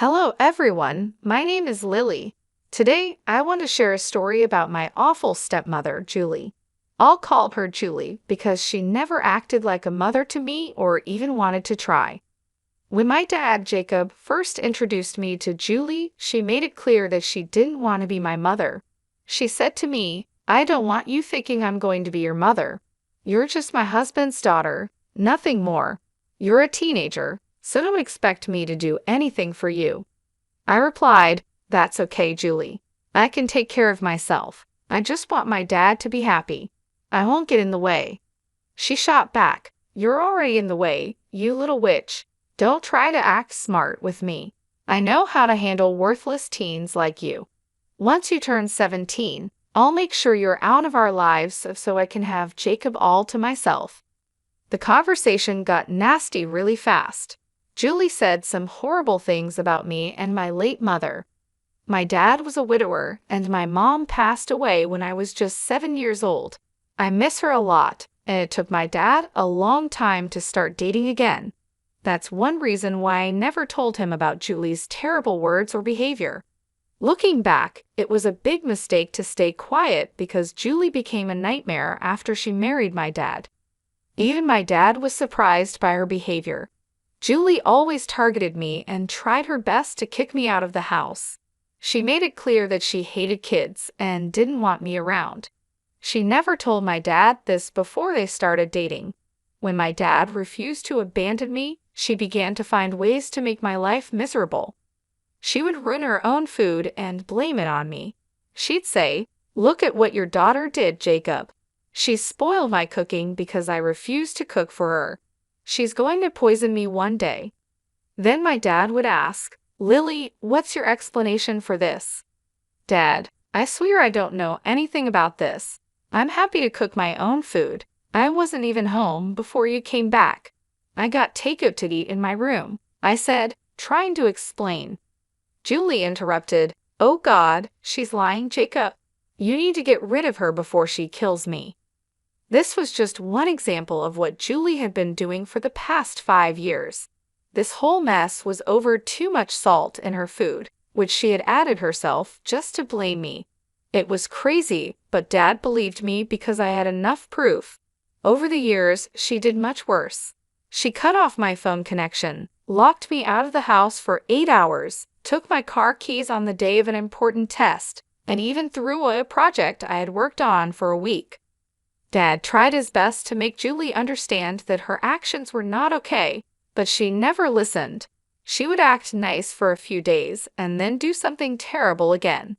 Hello, everyone. My name is Lily. Today, I want to share a story about my awful stepmother, Julie. I'll call her Julie because she never acted like a mother to me or even wanted to try. When my dad, Jacob, first introduced me to Julie, she made it clear that she didn't want to be my mother. She said to me, "I don't want you thinking I'm going to be your mother. You're just my husband's daughter, nothing more. You're a teenager, so don't expect me to do anything for you." I replied, "That's okay, Julie. I can take care of myself. I just want my dad to be happy. I won't get in the way." She shot back, "You're already in the way, you little witch. Don't try to act smart with me. I know how to handle worthless teens like you. Once you turn 17, I'll make sure you're out of our lives so I can have Jacob all to myself." The conversation got nasty really fast. Julie said some horrible things about me and my late mother. My dad was a widower, and my mom passed away when I was just 7 years old. I miss her a lot, and it took my dad a long time to start dating again. That's one reason why I never told him about Julie's terrible words or behavior. Looking back, it was a big mistake to stay quiet because Julie became a nightmare after she married my dad. Even my dad was surprised by her behavior. Julie always targeted me and tried her best to kick me out of the house. She made it clear that she hated kids and didn't want me around. She never told my dad this before they started dating. When my dad refused to abandon me, she began to find ways to make my life miserable. She would ruin her own food and blame it on me. She'd say, "Look at what your daughter did, Jacob. She spoiled my cooking because I refused to cook for her. She's going to poison me one day." Then my dad would ask, "Lily, what's your explanation for this?" "Dad, I swear I don't know anything about this. I'm happy to cook my own food. I wasn't even home before you came back. I got takeout to eat in my room," I said, trying to explain. Julie interrupted, "Oh God, she's lying, Jacob. You need to get rid of her before she kills me." This was just one example of what Julie had been doing for the past 5 years. This whole mess was over too much salt in her food, which she had added herself just to blame me. It was crazy, but Dad believed me because I had enough proof. Over the years, she did much worse. She cut off my phone connection, locked me out of the house for 8 hours, took my car keys on the day of an important test, and even threw away a project I had worked on for a week. Dad tried his best to make Julie understand that her actions were not okay, but she never listened. She would act nice for a few days and then do something terrible again.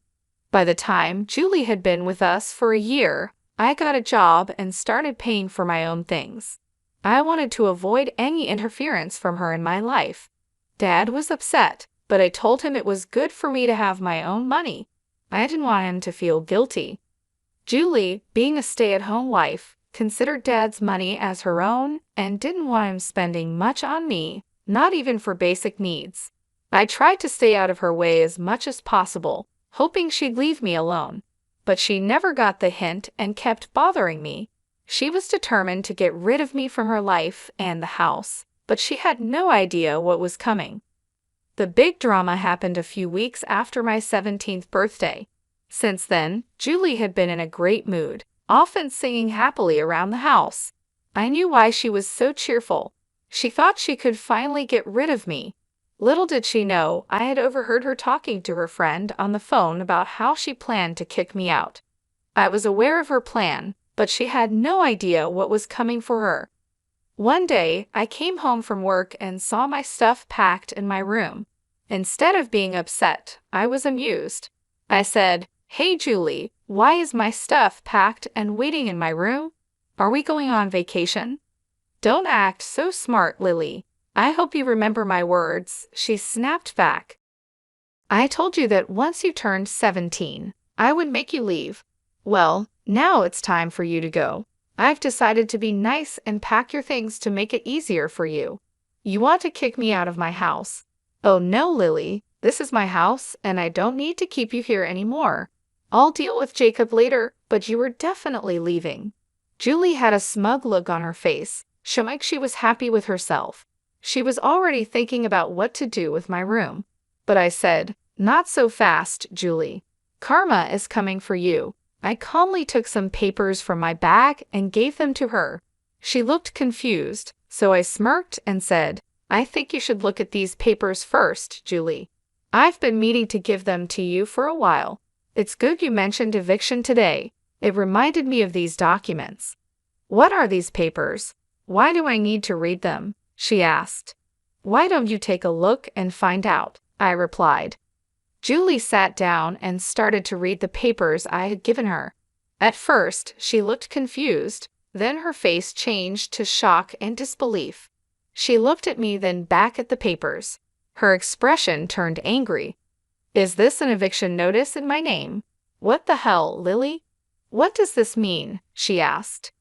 By the time Julie had been with us for a year, I got a job and started paying for my own things. I wanted to avoid any interference from her in my life. Dad was upset, but I told him it was good for me to have my own money. I didn't want him to feel guilty. Julie, being a stay-at-home wife, considered Dad's money as her own and didn't want him spending much on me, not even for basic needs. I tried to stay out of her way as much as possible, hoping she'd leave me alone. But she never got the hint and kept bothering me. She was determined to get rid of me from her life and the house, but she had no idea what was coming. The big drama happened a few weeks after my 17th birthday. Since then, Julie had been in a great mood, often singing happily around the house. I knew why she was so cheerful. She thought she could finally get rid of me. Little did she know, I had overheard her talking to her friend on the phone about how she planned to kick me out. I was aware of her plan, but she had no idea what was coming for her. One day, I came home from work and saw my stuff packed in my room. Instead of being upset, I was amused. I said, "Hey Julie, why is my stuff packed and waiting in my room? Are we going on vacation?" "Don't act so smart, Lily. I hope you remember my words," she snapped back. "I told you that once you turned 17, I would make you leave. Well, now it's time for you to go. I've decided to be nice and pack your things to make it easier for you. You want to kick me out of my house. Oh no, Lily, this is my house and I don't need to keep you here anymore. I'll deal with Jacob later, but you are definitely leaving." Julie had a smug look on her face, showing she was happy with herself. She was already thinking about what to do with my room. But I said, "Not so fast, Julie. Karma is coming for you." I calmly took some papers from my bag and gave them to her. She looked confused, so I smirked and said, "I think you should look at these papers first, Julie. I've been meaning to give them to you for a while. It's good you mentioned eviction today. It reminded me of these documents." "What are these papers? Why do I need to read them?" she asked. "Why don't you take a look and find out?" I replied. Julie sat down and started to read the papers I had given her. At first, she looked confused, then her face changed to shock and disbelief. She looked at me, then back at the papers. Her expression turned angry. "Is this an eviction notice in my name?" "What the hell, Lily? What does this mean?" she asked.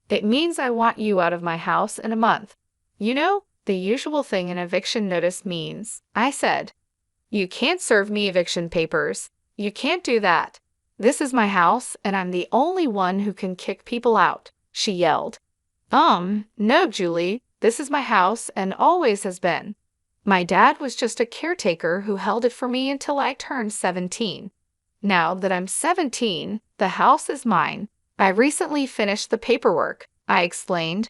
"It means I want you out of my house in a month. You know, the usual thing an eviction notice means," I said. "You can't serve me eviction papers. You can't do that. This is my house, and I'm the only one who can kick people out," she yelled. No, Julie, this is my house and always has been. My dad was just a caretaker who held it for me until I turned 17. Now that I'm 17, the house is mine. I recently finished the paperwork," I explained.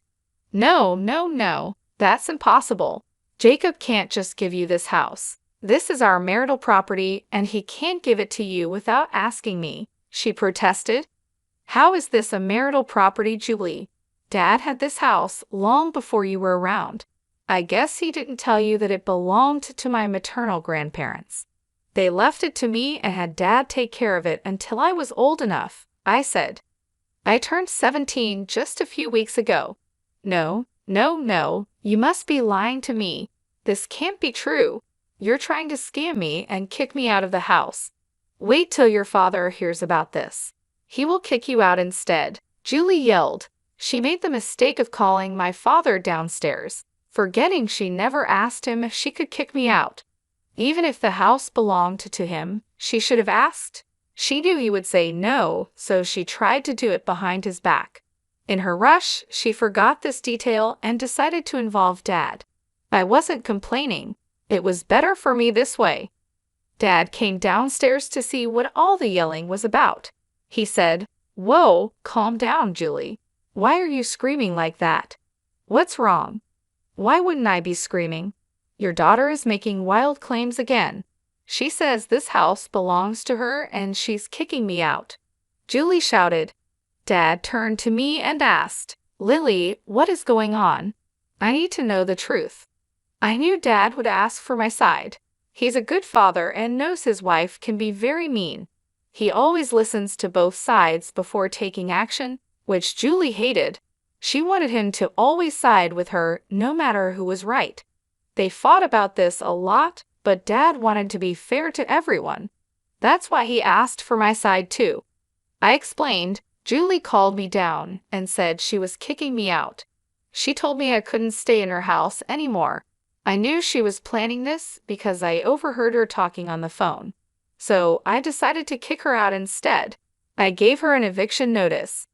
No, that's impossible. Jacob can't just give you this house. This is our marital property, and he can't give it to you without asking me," she protested. "How is this a marital property, Julie? Dad had this house long before you were around. I guess he didn't tell you that it belonged to my maternal grandparents. They left it to me and had Dad take care of it until I was old enough," I said. "I turned 17 just a few weeks ago." No, you must be lying to me. This can't be true. You're trying to scam me and kick me out of the house. Wait till your father hears about this. He will kick you out instead," Julie yelled. She made the mistake of calling my father downstairs, forgetting she never asked him if she could kick me out. Even if the house belonged to him, she should have asked. She knew he would say no, so she tried to do it behind his back. In her rush, she forgot this detail and decided to involve Dad. I wasn't complaining. It was better for me this way. Dad came downstairs to see what all the yelling was about. He said, "Whoa, calm down, Julie. Why are you screaming like that? What's wrong?" "Why wouldn't I be screaming? Your daughter is making wild claims again. She says this house belongs to her and she's kicking me out," Julie shouted. Dad turned to me and asked, "Lily, what is going on? I need to know the truth." I knew Dad would ask for my side. He's a good father and knows his wife can be very mean. He always listens to both sides before taking action, which Julie hated. She wanted him to always side with her, no matter who was right. They fought about this a lot, but Dad wanted to be fair to everyone. That's why he asked for my side too. I explained. Julie called me down and said she was kicking me out. She told me I couldn't stay in her house anymore. I knew she was planning this because I overheard her talking on the phone. So I decided to kick her out instead. I gave her an eviction notice.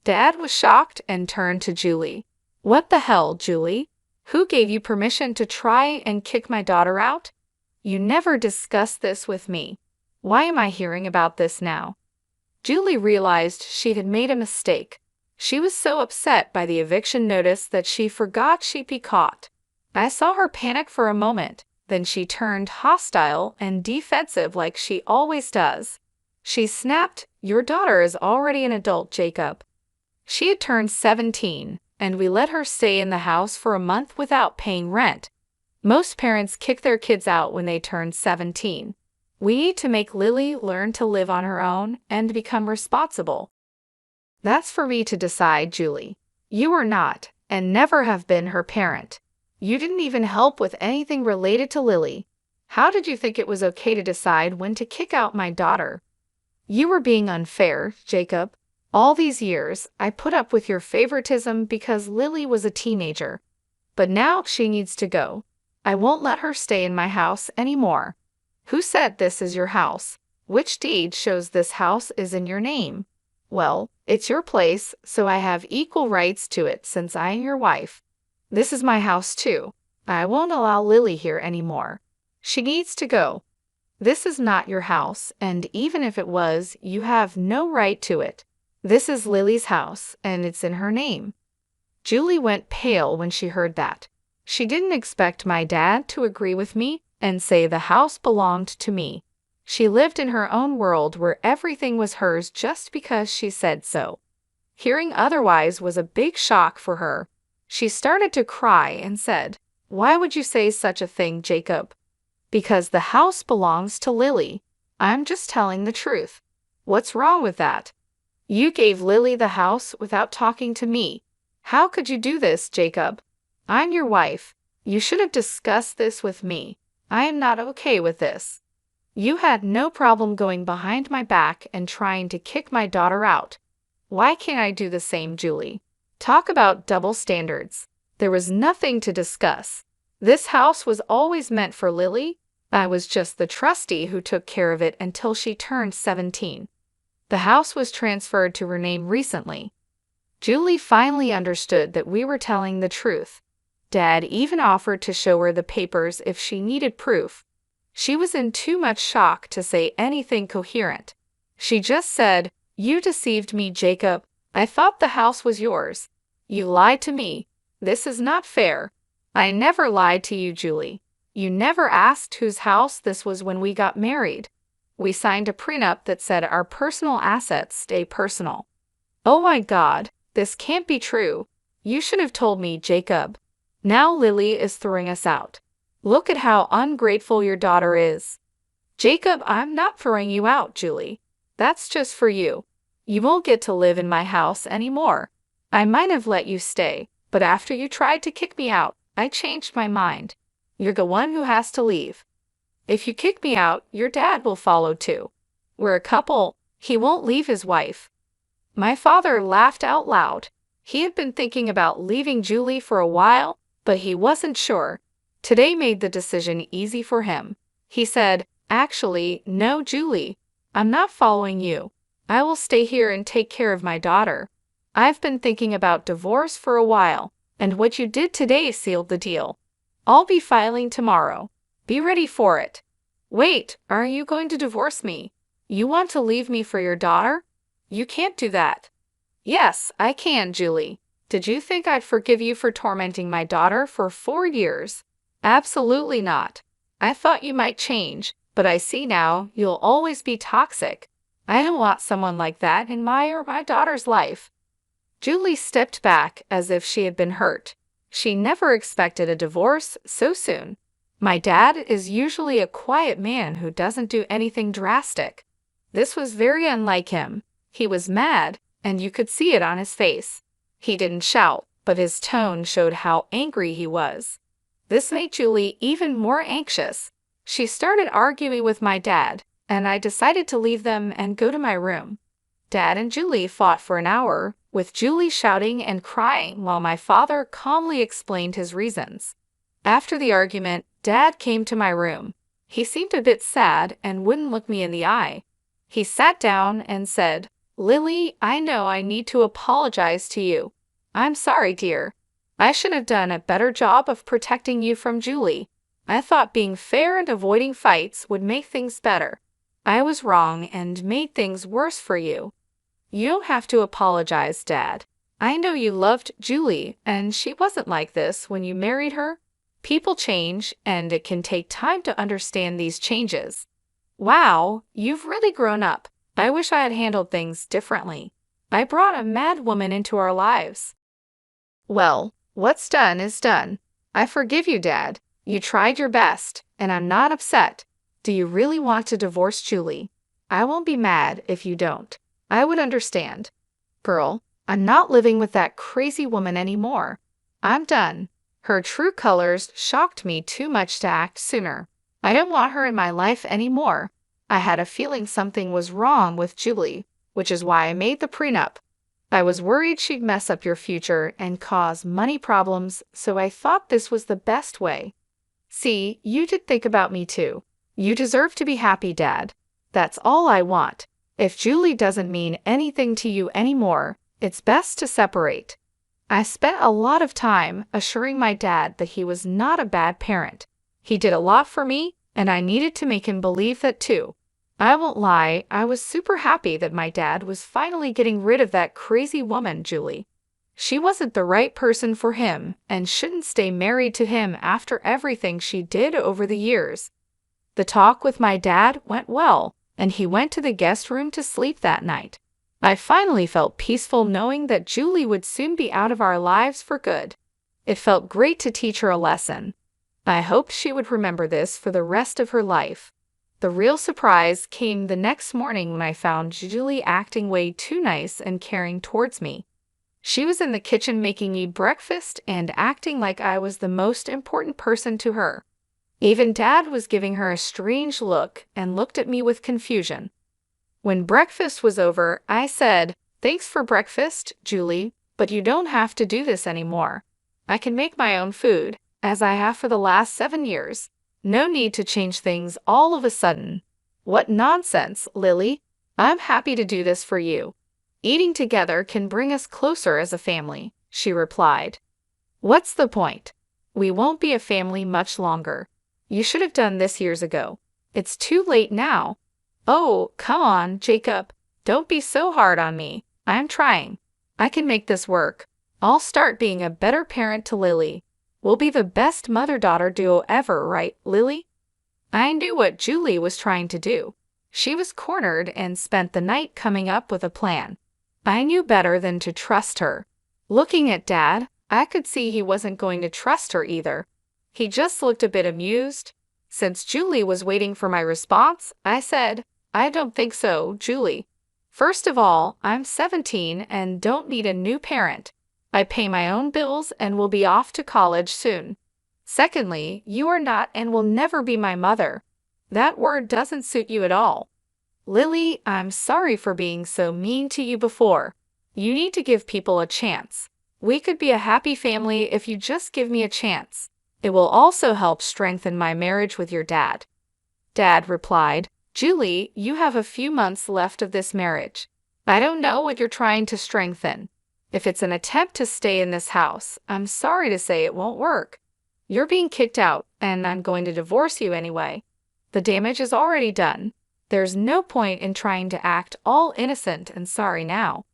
Dad was shocked and turned to Julie. "What the hell, Julie? Who gave you permission to try and kick my daughter out? You never discussed this with me. Why am I hearing about this now?" Julie realized she had made a mistake. She was so upset by the eviction notice that she forgot she'd be caught. I saw her panic for a moment, then she turned hostile and defensive like she always does. She snapped, "Your daughter is already an adult, Jacob." She had turned 17, and we let her stay in the house for a month without paying rent. Most parents kick their kids out when they turn 17. We need to make Lily learn to live on her own and become responsible. That's for me to decide, Julie. You are not, and never have been, her parent. You didn't even help with anything related to Lily. How did you think it was okay to decide when to kick out my daughter? You were being unfair, Jacob. All these years, I put up with your favoritism because Lily was a teenager. But now she needs to go. I won't let her stay in my house anymore. Who said this is your house? Which deed shows this house is in your name? Well, it's your place, so I have equal rights to it since I am your wife. This is my house too. I won't allow Lily here anymore. She needs to go. This is not your house, and even if it was, you have no right to it. This is Lily's house, and it's in her name." Julie went pale when she heard that. She didn't expect my dad to agree with me and say the house belonged to me. She lived in her own world where everything was hers just because she said so. Hearing otherwise was a big shock for her. She started to cry and said, "Why would you say such a thing, Jacob?" "Because the house belongs to Lily. I'm just telling the truth. What's wrong with that? You gave Lily the house without talking to me. How could you do this, Jacob? I'm your wife. You should have discussed this with me. I am not okay with this. You had no problem going behind my back and trying to kick my daughter out. Why can't I do the same, Julie? Talk about double standards. There was nothing to discuss. This house was always meant for Lily. I was just the trustee who took care of it until she turned 17. The house was transferred to her name recently." Julie finally understood that we were telling the truth. Dad even offered to show her the papers if she needed proof. She was in too much shock to say anything coherent. She just said, "You deceived me, Jacob. I thought the house was yours. You lied to me. This is not fair." "I never lied to you, Julie. You never asked whose house this was when we got married. We signed a prenup that said our personal assets stay personal." "Oh my God, this can't be true. You should have told me, Jacob. Now Lily is throwing us out. Look at how ungrateful your daughter is." "Jacob, I'm not throwing you out, Julie. That's just for you. You won't get to live in my house anymore. I might have let you stay, but after you tried to kick me out, I changed my mind. You're the one who has to leave. If you kick me out, your dad will follow too. We're a couple. He won't leave his wife." My father laughed out loud. He had been thinking about leaving Julie for a while, but he wasn't sure. Today made the decision easy for him. He said, "Actually, no, Julie. I'm not following you. I will stay here and take care of my daughter. I've been thinking about divorce for a while, and what you did today sealed the deal. I'll be filing tomorrow. Be ready for it." "Wait, are you going to divorce me? You want to leave me for your daughter? You can't do that." "Yes, I can, Julie. Did you think I'd forgive you for tormenting my daughter for 4 years? Absolutely not. I thought you might change, but I see now you'll always be toxic. I don't want someone like that in my or my daughter's life." Julie stepped back as if she had been hurt. She never expected a divorce so soon. My dad is usually a quiet man who doesn't do anything drastic. This was very unlike him. He was mad, and you could see it on his face. He didn't shout, but his tone showed how angry he was. This made Julie even more anxious. She started arguing with my dad, and I decided to leave them and go to my room. Dad and Julie fought for an hour, with Julie shouting and crying while my father calmly explained his reasons. After the argument, Dad came to my room. He seemed a bit sad and wouldn't look me in the eye. He sat down and said, "Lily, I know I need to apologize to you. I'm sorry, dear. I should have done a better job of protecting you from Julie. I thought being fair and avoiding fights would make things better. I was wrong and made things worse for you." "You don't have to apologize, Dad. I know you loved Julie, and she wasn't like this when you married her. People change, and it can take time to understand these changes." "Wow, you've really grown up. I wish I had handled things differently. I brought a mad woman into our lives." "Well, what's done is done. I forgive you, Dad. You tried your best, and I'm not upset. Do you really want to divorce Julie? I won't be mad if you don't. I would understand. Girl, I'm not living with that crazy woman anymore. I'm done. Her true colors shocked me too much to act sooner. I don't want her in my life anymore. I had a feeling something was wrong with Julie, which is why I made the prenup. I was worried she'd mess up your future and cause money problems, so I thought this was the best way. See, you did think about me too. You deserve to be happy, Dad. That's all I want. If Julie doesn't mean anything to you anymore, it's best to separate." I spent a lot of time assuring my dad that he was not a bad parent. He did a lot for me, and I needed to make him believe that too. I won't lie, I was super happy that my dad was finally getting rid of that crazy woman, Julie. She wasn't the right person for him and shouldn't stay married to him after everything she did over the years. The talk with my dad went well, and he went to the guest room to sleep that night. I finally felt peaceful knowing that Julie would soon be out of our lives for good. It felt great to teach her a lesson. I hoped she would remember this for the rest of her life. The real surprise came the next morning when I found Julie acting way too nice and caring towards me. She was in the kitchen making me breakfast and acting like I was the most important person to her. Even Dad was giving her a strange look and looked at me with confusion. When breakfast was over, I said, "Thanks for breakfast, Julie, but you don't have to do this anymore. I can make my own food, as I have for the last 7 years. No need to change things all of a sudden." "What nonsense, Lily. I'm happy to do this for you. Eating together can bring us closer as a family," she replied. "What's the point? We won't be a family much longer. You should have done this years ago. It's too late now." "Oh, come on, Jacob. Don't be so hard on me. I'm trying. I can make this work. I'll start being a better parent to Lily. We'll be the best mother-daughter duo ever, right, Lily?" I knew what Julie was trying to do. She was cornered and spent the night coming up with a plan. I knew better than to trust her. Looking at Dad, I could see he wasn't going to trust her either. He just looked a bit amused. Since Julie was waiting for my response, I said, "I don't think so, Julie. First of all, I'm 17 and don't need a new parent. I pay my own bills and will be off to college soon. Secondly, you are not and will never be my mother. That word doesn't suit you at all. Lily, I'm sorry for being so mean to you before. You need to give people a chance. We could be a happy family if you just give me a chance. It will also help strengthen my marriage with your dad." Dad replied, "Julie, you have a few months left of this marriage. I don't know what you're trying to strengthen. If it's an attempt to stay in this house, I'm sorry to say it won't work. You're being kicked out, and I'm going to divorce you anyway. The damage is already done. There's no point in trying to act all innocent and sorry now.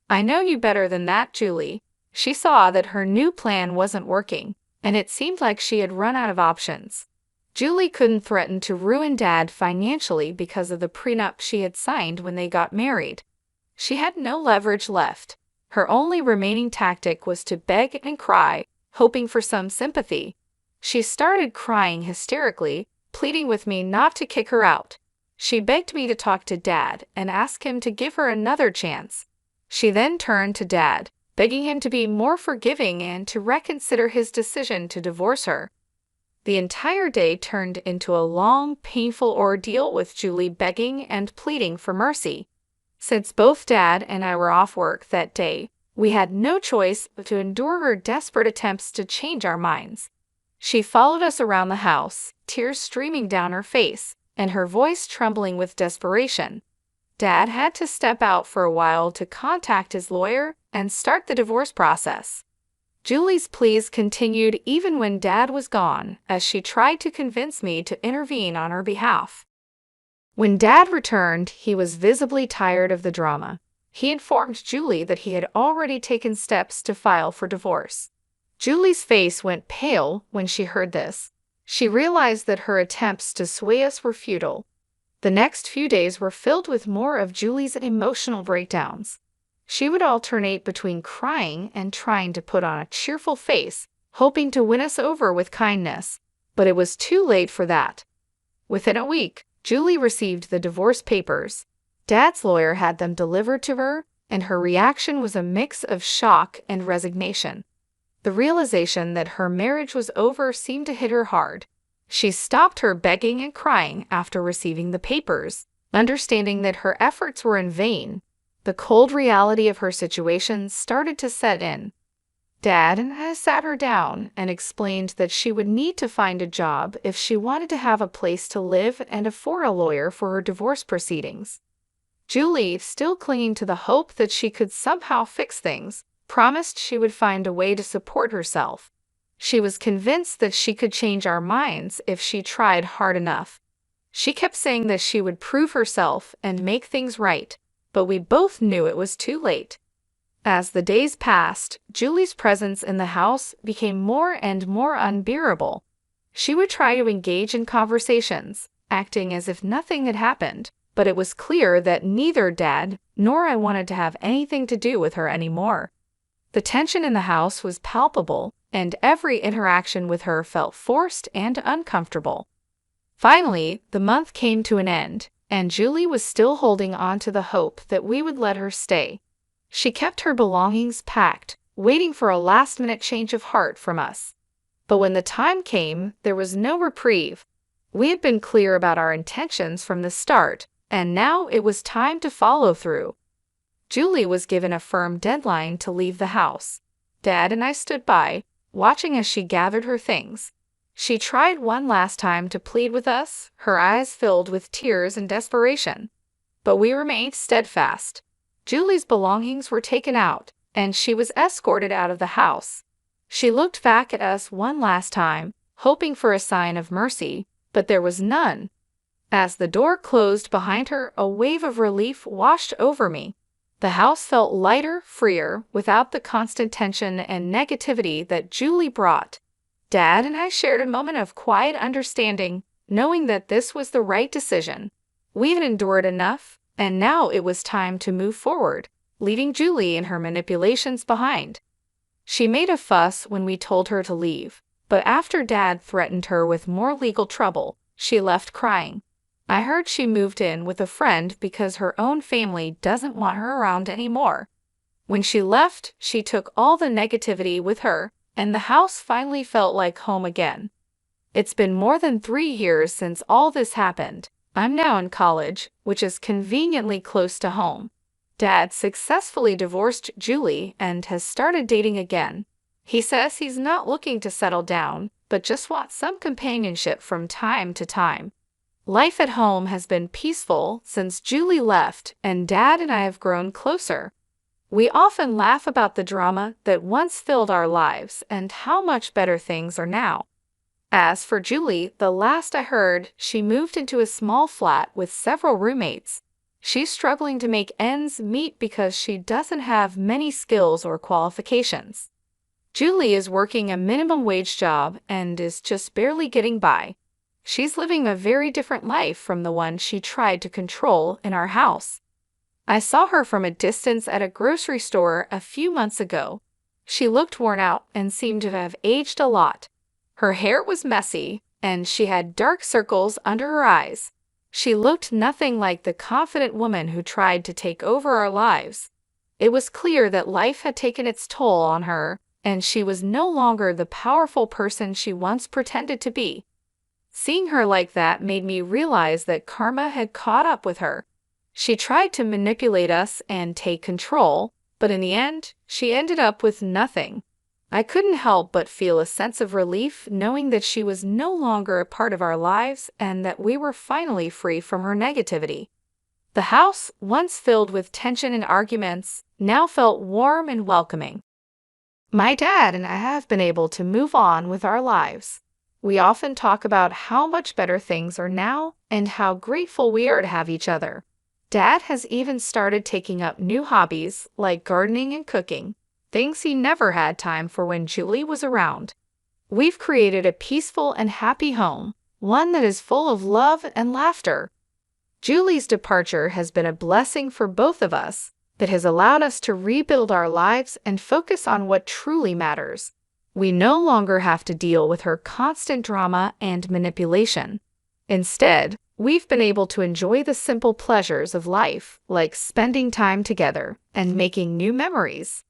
I know you better than that, Julie." She saw that her new plan wasn't working, and it seemed like she had run out of options. Julie couldn't threaten to ruin Dad financially because of the prenup she had signed when they got married. She had no leverage left. Her only remaining tactic was to beg and cry, hoping for some sympathy. She started crying hysterically, pleading with me not to kick her out. She begged me to talk to Dad and ask him to give her another chance. She then turned to Dad, begging him to be more forgiving and to reconsider his decision to divorce her. The entire day turned into a long, painful ordeal with Julie begging and pleading for mercy. Since both Dad and I were off work that day, we had no choice but to endure her desperate attempts to change our minds. She followed us around the house, tears streaming down her face, and her voice trembling with desperation. Dad had to step out for a while to contact his lawyer and start the divorce process. Julie's pleas continued even when Dad was gone, as she tried to convince me to intervene on her behalf. When Dad returned, he was visibly tired of the drama. He informed Julie that he had already taken steps to file for divorce. Julie's face went pale when she heard this. She realized that her attempts to sway us were futile. The next few days were filled with more of Julie's emotional breakdowns. She would alternate between crying and trying to put on a cheerful face, hoping to win us over with kindness. But it was too late for that. Within a week, Julie received the divorce papers. Dad's lawyer had them delivered to her, and her reaction was a mix of shock and resignation. The realization that her marriage was over seemed to hit her hard. She stopped her begging and crying after receiving the papers, understanding that her efforts were in vain. The cold reality of her situation started to set in. Dad sat her down and explained that she would need to find a job if she wanted to have a place to live and afford a lawyer for her divorce proceedings. Julie, still clinging to the hope that she could somehow fix things, promised she would find a way to support herself. She was convinced that she could change our minds if she tried hard enough. She kept saying that she would prove herself and make things right, but we both knew it was too late. As the days passed, Julie's presence in the house became more and more unbearable. She would try to engage in conversations, acting as if nothing had happened, but it was clear that neither Dad nor I wanted to have anything to do with her anymore. The tension in the house was palpable, and every interaction with her felt forced and uncomfortable. Finally, the month came to an end, and Julie was still holding on to the hope that we would let her stay. She kept her belongings packed, waiting for a last-minute change of heart from us. But when the time came, there was no reprieve. We had been clear about our intentions from the start, and now it was time to follow through. Julie was given a firm deadline to leave the house. Dad and I stood by, watching as she gathered her things. She tried one last time to plead with us, her eyes filled with tears and desperation. But we remained steadfast. Julie's belongings were taken out, and she was escorted out of the house. She looked back at us one last time, hoping for a sign of mercy, but there was none. As the door closed behind her, a wave of relief washed over me. The house felt lighter, freer, without the constant tension and negativity that Julie brought. Dad and I shared a moment of quiet understanding, knowing that this was the right decision. We had endured enough, and now it was time to move forward, leaving Julie and her manipulations behind. She made a fuss when we told her to leave, but after Dad threatened her with more legal trouble, she left crying. I heard she moved in with a friend because her own family doesn't want her around anymore. When she left, she took all the negativity with her, and the house finally felt like home again. It's been more than 3 years since all this happened. I'm now in college, which is conveniently close to home. Dad successfully divorced Julie and has started dating again. He says he's not looking to settle down, but just wants some companionship from time to time. Life at home has been peaceful since Julie left, and Dad and I have grown closer. We often laugh about the drama that once filled our lives and how much better things are now. As for Julie, the last I heard, she moved into a small flat with several roommates. She's struggling to make ends meet because she doesn't have many skills or qualifications. Julie is working a minimum wage job and is just barely getting by. She's living a very different life from the one she tried to control in our house. I saw her from a distance at a grocery store a few months ago. She looked worn out and seemed to have aged a lot. Her hair was messy, and she had dark circles under her eyes. She looked nothing like the confident woman who tried to take over our lives. It was clear that life had taken its toll on her, and she was no longer the powerful person she once pretended to be. Seeing her like that made me realize that karma had caught up with her. She tried to manipulate us and take control, but in the end, she ended up with nothing. I couldn't help but feel a sense of relief knowing that she was no longer a part of our lives and that we were finally free from her negativity. The house, once filled with tension and arguments, now felt warm and welcoming. My dad and I have been able to move on with our lives. We often talk about how much better things are now and how grateful we are to have each other. Dad has even started taking up new hobbies like gardening and cooking, things he never had time for when Julie was around. We've created a peaceful and happy home, one that is full of love and laughter. Julie's departure has been a blessing for both of us that has allowed us to rebuild our lives and focus on what truly matters. We no longer have to deal with her constant drama and manipulation. Instead, we've been able to enjoy the simple pleasures of life, like spending time together and making new memories.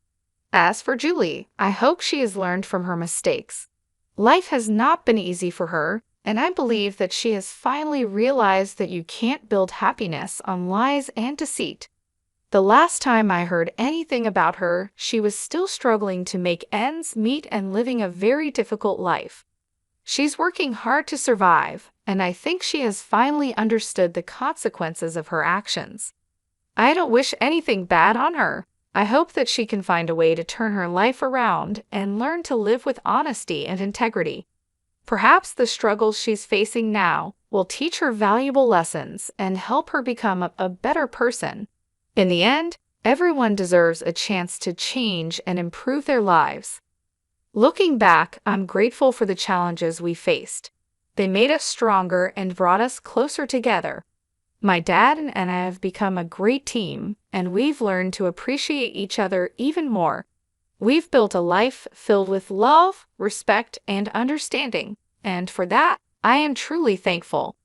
As for Julie, I hope she has learned from her mistakes. Life has not been easy for her, and I believe that she has finally realized that you can't build happiness on lies and deceit. The last time I heard anything about her, she was still struggling to make ends meet and living a very difficult life. She's working hard to survive, and I think she has finally understood the consequences of her actions. I don't wish anything bad on her, I hope that she can find a way to turn her life around and learn to live with honesty and integrity. Perhaps the struggles she's facing now will teach her valuable lessons and help her become a better person. In the end, everyone deserves a chance to change and improve their lives. Looking back, I'm grateful for the challenges we faced. They made us stronger and brought us closer together. My dad and I have become a great team, and we've learned to appreciate each other even more. We've built a life filled with love, respect, and understanding, and for that, I am truly thankful.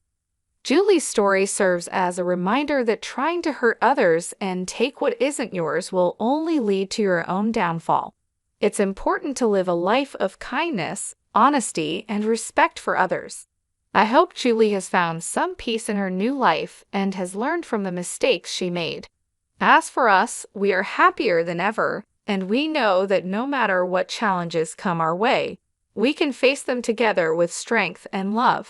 Julie's story serves as a reminder that trying to hurt others and take what isn't yours will only lead to your own downfall. It's important to live a life of kindness, honesty, and respect for others. I hope Julie has found some peace in her new life and has learned from the mistakes she made. As for us, we are happier than ever, and we know that no matter what challenges come our way, we can face them together with strength and love.